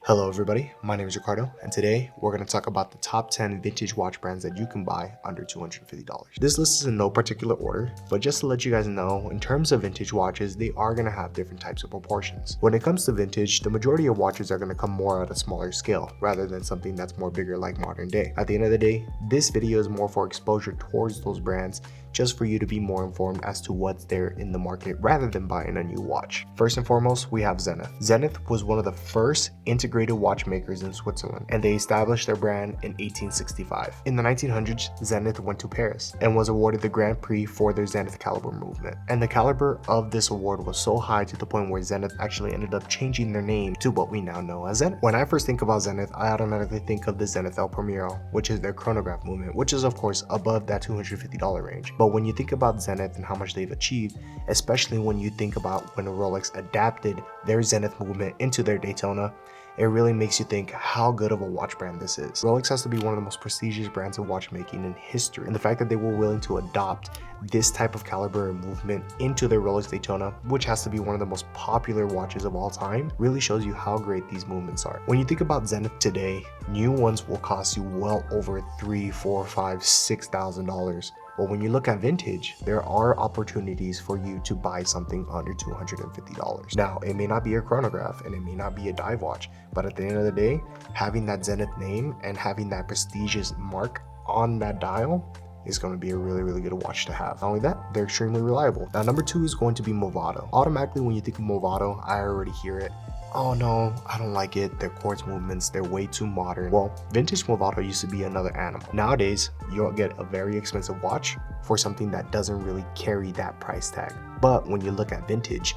Hello everybody, my name is Ricardo, and today we're going to talk about the top 10 vintage watch brands that you can buy under $250. This list is in no particular order, but just to let you guys know, in terms of vintage watches, they are going to have different types of proportions. When it comes to vintage, the majority of watches are going to come more at a smaller scale, rather than something that's more bigger like modern day. At the end of the day, this video is more for exposure towards those brands, just for you to be more informed as to what's there in the market rather than buying a new watch. First and foremost, we have Zenith. Zenith was one of the first integrated watchmakers in Switzerland, and they established their brand in 1865. In the 1900s, Zenith went to Paris and was awarded the Grand Prix for their Zenith caliber movement. And the caliber of this award was so high to the point where Zenith actually ended up changing their name to what we now know as Zenith. When I first think about Zenith, I automatically think of the Zenith El Primero, which is their chronograph movement, which is of course above that $250 range. But when you think about Zenith and how much they've achieved, especially when you think about when Rolex adapted their Zenith movement into their Daytona, it really makes you think how good of a watch brand this is. Rolex has to be one of the most prestigious brands of watchmaking in history, and the fact that they were willing to adopt this type of caliber and movement into their Rolex Daytona, which has to be one of the most popular watches of all time, really shows you how great these movements are. When you think about Zenith today, new ones will cost you well over $3,000, $4,000, $5,000, $6,000. But when you look at vintage, there are opportunities for you to buy something under $250. Now, it may not be a chronograph and it may not be a dive watch, but at the end of the day, having that Zenith name and having that prestigious mark on that dial is going to be a really good watch to have. Not only that, they're extremely reliable. Now, number 2 is going to be Movado. Automatically, when you think of Movado, I already hear it. Oh no, I don't like it. Their quartz movements, they're way too modern. Well, vintage Movado used to be another animal. Nowadays, you'll get a very expensive watch for something that doesn't really carry that price tag. But when you look at vintage,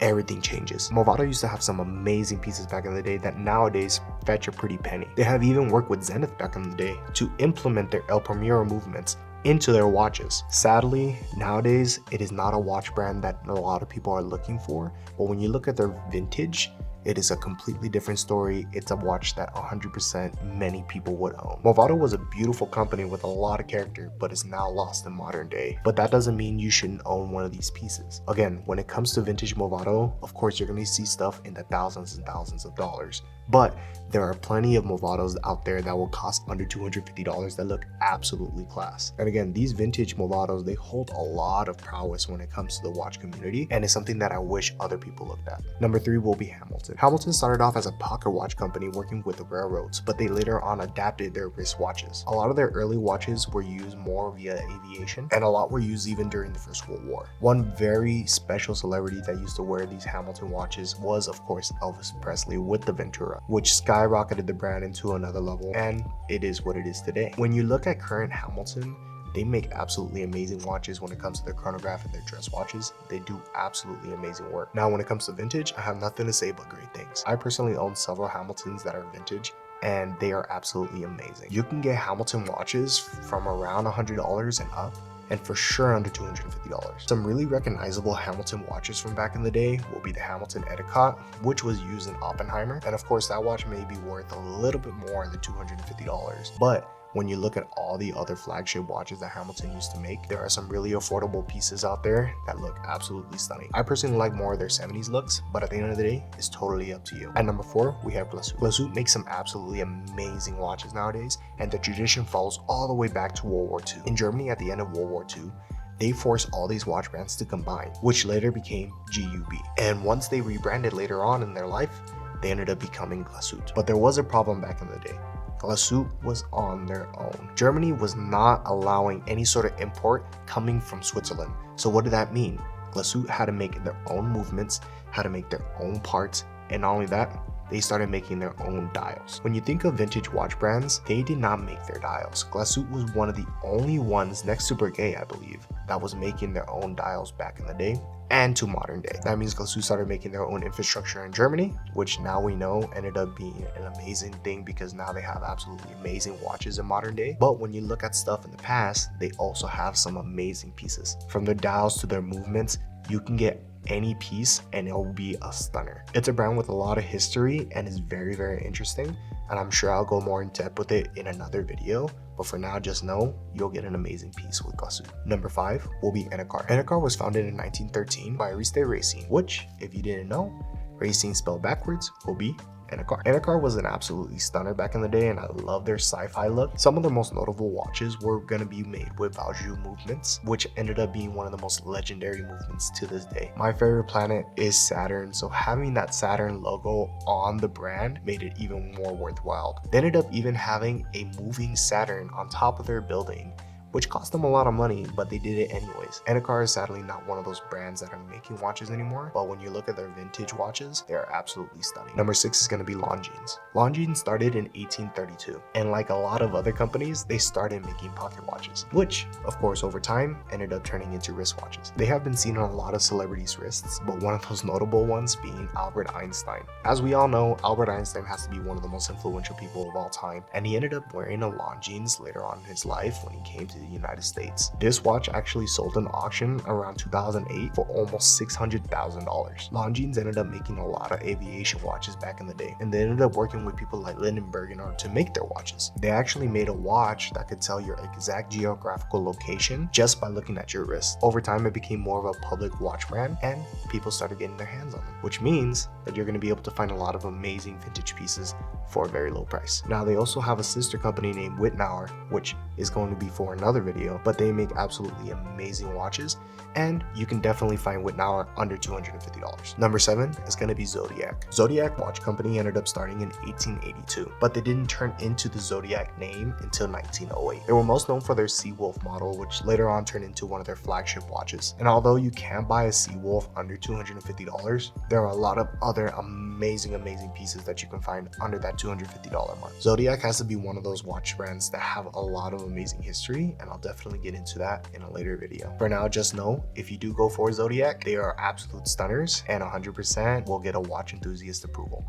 everything changes. Movado used to have some amazing pieces back in the day that nowadays fetch a pretty penny. They have even worked with Zenith back in the day to implement their El Primero movements into their watches. Sadly, nowadays, it is not a watch brand that a lot of people are looking for, but when you look at their vintage, it is a completely different story. It's a watch that 100% many people would own. Movado was a beautiful company with a lot of character, but is now lost in modern day. But that doesn't mean you shouldn't own one of these pieces. Again, when it comes to vintage Movado, of course, you're going to see stuff in the thousands and thousands of dollars. But there are plenty of Movados out there that will cost under $250 that look absolutely class. And again, these vintage Movados, they hold a lot of prowess when it comes to the watch community, and it's something that I wish other people looked at. Number 3 will be Hamilton. Hamilton started off as a pocket watch company working with the railroads, but they later on adapted their wristwatches. A lot of their early watches were used more via aviation, and a lot were used even during the First World War. One very special celebrity that used to wear these Hamilton watches was, of course, Elvis Presley with the Ventura, which skyrocketed the brand into another level, and it is what it is today. When you look at current Hamilton, they make absolutely amazing watches when it comes to their chronograph and their dress watches. They do absolutely amazing work. Now, when it comes to vintage, I have nothing to say but great things. I personally own several Hamiltons that are vintage, and they are absolutely amazing. You can get Hamilton watches from around $100 and up, and for sure under $250. Some really recognizable Hamilton watches from back in the day will be the Hamilton Enicar, which was used in Oppenheimer, and of course that watch may be worth a little bit more than $250, but when you look at all the other flagship watches that Hamilton used to make, there are some really affordable pieces out there that look absolutely stunning. I personally like more of their 70s looks, but at the end of the day, it's totally up to you. At number 4, we have Glashütte. Glashütte makes some absolutely amazing watches nowadays, and the tradition follows all the way back to World War II. In Germany, at the end of World War II, they forced all these watch brands to combine, which later became GUB. And once they rebranded later on in their life, they ended up becoming Glashütte. But there was a problem back in the day. Glashütte was on their own. Germany was not allowing any sort of import coming from Switzerland. So what did that mean? Glashütte had to make their own movements, had to make their own parts, and not only that, they started making their own dials. When you think of vintage watch brands, they did not make their dials. Glashütte was one of the only ones, next to Breguet, I believe, that was making their own dials back in the day and to modern day. That means Glashütte started making their own infrastructure in Germany, which now we know ended up being an amazing thing because now they have absolutely amazing watches in modern day. But when you look at stuff in the past, they also have some amazing pieces. From their dials to their movements, you can get any piece and it will be a stunner. It's a brand with a lot of history and is very interesting, and I'm sure I'll go more in depth with it in another video, but for now just know you'll get an amazing piece with Glashütte. Number 5 will be Enicar. Enicar was founded in 1913 by Ariste Racine, which, if you didn't know, Racine spelled backwards will be Enicar. Enicar was an absolutely stunner back in the day, and I love their sci-fi look. Some of their most notable watches were going to be made with Valjoux movements, which ended up being one of the most legendary movements to this day. My favorite planet is Saturn, so having that Saturn logo on the brand made it even more worthwhile. They ended up even having a moving Saturn on top of their building, which cost them a lot of money, but they did it anyways. Enicar is sadly not one of those brands that are making watches anymore, but when you look at their vintage watches, they are absolutely stunning. Number 6 is going to be Longines. Longines started in 1832, and like a lot of other companies, they started making pocket watches, which, of course, over time, ended up turning into wristwatches. They have been seen on a lot of celebrities' wrists, but one of those notable ones being Albert Einstein. As we all know, Albert Einstein has to be one of the most influential people of all time, and he ended up wearing a Longines later on in his life when he came to the United States. This watch actually sold in auction around 2008 for almost $600,000. Longines ended up making a lot of aviation watches back in the day, and they ended up working with people like Lindenberg in order to make their watches. They actually made a watch that could tell your exact geographical location just by looking at your wrist. Over time, it became more of a public watch brand, and people started getting their hands on them, which means that you're going to be able to find a lot of amazing vintage pieces for a very low price. Now, they also have a sister company named Wittnauer, which is going to be for another video, but they make absolutely amazing watches, and you can definitely find Wittnauer under $250. Number 7 is going to be Zodiac. Zodiac watch company ended up starting in 1882, but they didn't turn into the Zodiac name until 1908. They were most known for their Seawolf model, which later on turned into one of their flagship watches. And although you can buy a Seawolf under $250, there are a lot of other amazing pieces that you can find under that $250 mark. Zodiac has to be one of those watch brands that have a lot of amazing history, and I'll definitely get into that in a later video. For now, just know if you do go for Zodiac, they are absolute stunners, and 100% will get a watch enthusiast approval.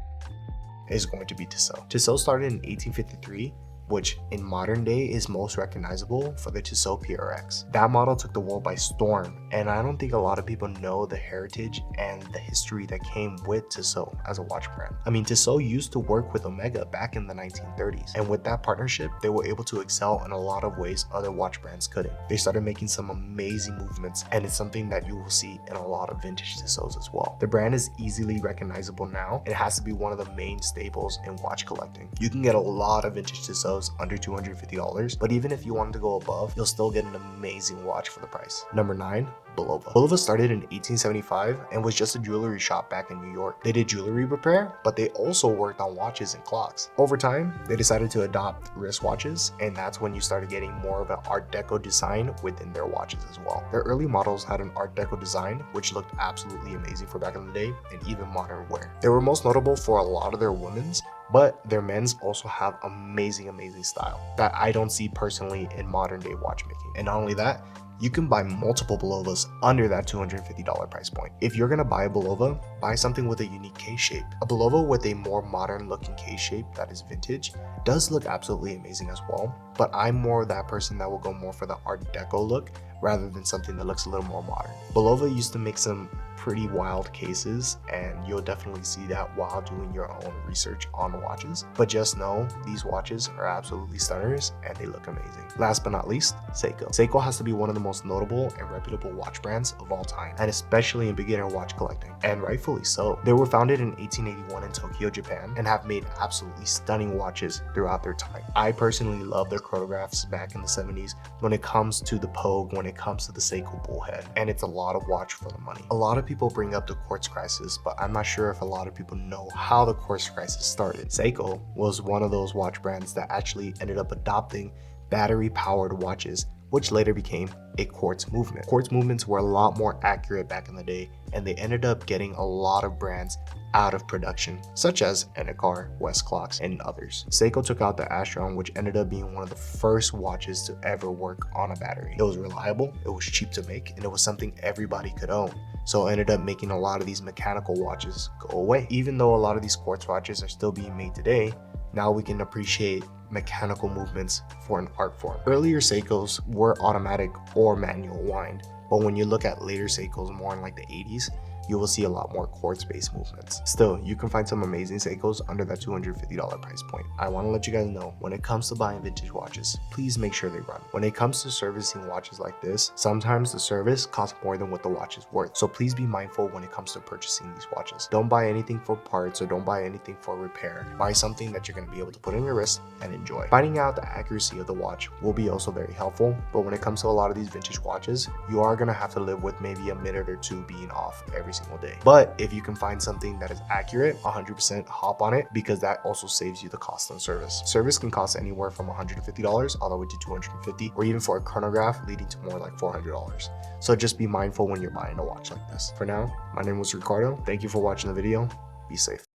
Is going to be Tissot. Tissot started in 1853, which in modern day is most recognizable for the Tissot PRX. That model took the world by storm, and I don't think a lot of people know the heritage and the history that came with Tissot as a watch brand. I mean, Tissot used to work with Omega back in the 1930s, and with that partnership, they were able to excel in a lot of ways other watch brands couldn't. They started making some amazing movements, and it's something that you will see in a lot of vintage Tissots as well. The brand is easily recognizable now. It has to be one of the main staples in watch collecting. You can get a lot of vintage Tissot under $250, but even if you wanted to go above, you'll still get an amazing watch for the price. Number 9, Bulova. Bulova started in 1875 and was just a jewelry shop back in New York. They did jewelry repair, but they also worked on watches and clocks. Over time, they decided to adopt wristwatches, and that's when you started getting more of an Art Deco design within their watches as well. Their early models had an Art Deco design, which looked absolutely amazing for back in the day, and even modern wear. They were most notable for a lot of their women's, but their men's also have amazing style that I don't see personally in modern day watchmaking. And not only that, you can buy multiple Bulovas under that $250 price point. If you're gonna buy a Bulova, buy something with a unique case shape. A Bulova with a more modern looking case shape that is vintage does look absolutely amazing as well, but I'm more that person that will go more for the Art Deco look rather than something that looks a little more modern. Bulova used to make some pretty wild cases, and you'll definitely see that while doing your own research on watches. But just know these watches are absolutely stunners and they look amazing. Last but not least, Seiko. Seiko has to be one of the most notable and reputable watch brands of all time, and especially in beginner watch collecting, and rightfully so. They were founded in 1881 in Tokyo, Japan, and have made absolutely stunning watches throughout their time. I personally love their chronographs back in the 70s when it comes to the Pogue, when it comes to the Seiko bullhead, and it's a lot of watch for the money. A lot of people bring up the quartz crisis, but I'm not sure if a lot of people know how the quartz crisis started. Seiko was one of those watch brands that actually ended up adopting battery-powered watches, which later became a quartz movement. Quartz movements were a lot more accurate back in the day, and they ended up getting a lot of brands out of production, such as Enicar, Westclocks, and others. Seiko took out the Astron, which ended up being one of the first watches to ever work on a battery. It was reliable, it was cheap to make, and it was something everybody could own. So it ended up making a lot of these mechanical watches go away. Even though a lot of these quartz watches are still being made today, now we can appreciate mechanical movements for an art form. Earlier Seikos were automatic or manual wind, but when you look at later Seikos more in like the 80s, you will see a lot more quartz-based movements. Still, you can find some amazing Seikos under that $250 price point. I want to let you guys know, when it comes to buying vintage watches, please make sure they run. When it comes to servicing watches like this, sometimes the service costs more than what the watch is worth. So please be mindful when it comes to purchasing these watches. Don't buy anything for parts or don't buy anything for repair. Buy something that you're going to be able to put in your wrist and enjoy. Finding out the accuracy of the watch will be also very helpful, but when it comes to a lot of these vintage watches, you are going to have to live with maybe a minute or two being off every single day. But if you can find something that is accurate, 100% hop on it, because that also saves you the cost on service. Service can cost anywhere from $150 all the way to $250, or even for a chronograph leading to more like $400. So just be mindful when you're buying a watch like this. For now, my name was Ricardo. Thank you for watching the video. Be safe.